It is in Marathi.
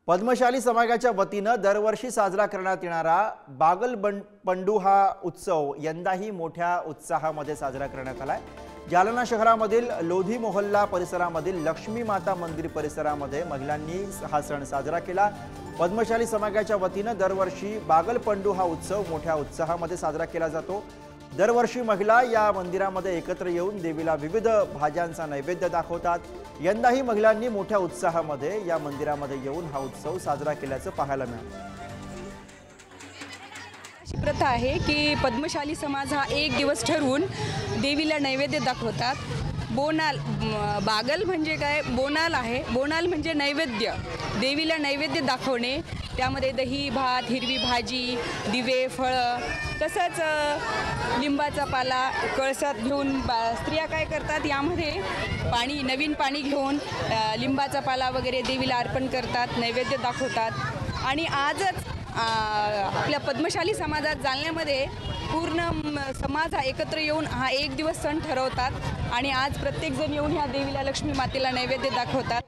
पद्मशाली समाजाच्या वतीनं दरवर्षी साजरा करण्यात येणारा बागल पंडू हा उत्सव यंदाही मोठ्या उत्साहामध्ये साजरा करण्यात आलाय। जालना शहरामधील लोधी मोहल्ला परिसरामधील लक्ष्मी माता मंदिर परिसरामध्ये महिलांनी हा सण साजरा केला। पद्मशाली समाजाच्या वतीनं दरवर्षी बागल पंडू हा उत्सव मोठ्या उत्साहामध्ये साजरा केला जातो। दरवर्षी महिला या मंदिरामध्ये एकत्र येऊन देवीला विविध भाज्यांचा नैवेद्य दाखवतात। यंदाही महिलांनी मोठ्या उत्साहामध्ये या मंदिरामध्ये येऊन हा उत्सव साजरा केल्याचं पाहायला मिळालं। प्रथा आहे की पद्मशाली समाज हा एक दिवस ठरवून देवीला नैवेद्य दाखवतात। बोनाल बागल म्हणजे काय, बोनाल आहे। बोनाल म्हणजे नैवेद्य, देवीला नैवेद्य दाखवणे। त्यामध्ये दही भात, हिरवी भाजी, दिवे, फळं, तसंच लिंबाचा पाला कळसात घेऊन स्त्रिया काय करतात, यामध्ये पाणी, नवीन पाणी घेऊन लिंबाचा पाला वगैरे देवीला अर्पण करतात, नैवेद्य दाखवतात। आणि आजच आपल्या पद्मशाली समाजात जालन्यामध्ये पूर्ण समाज हा एकत्र येऊन हा एक दिवस सण ठरवतात आणि आज प्रत्येक जण येऊन ह्या देवीला, लक्ष्मी मातेला नैवेद्य दाखवतात।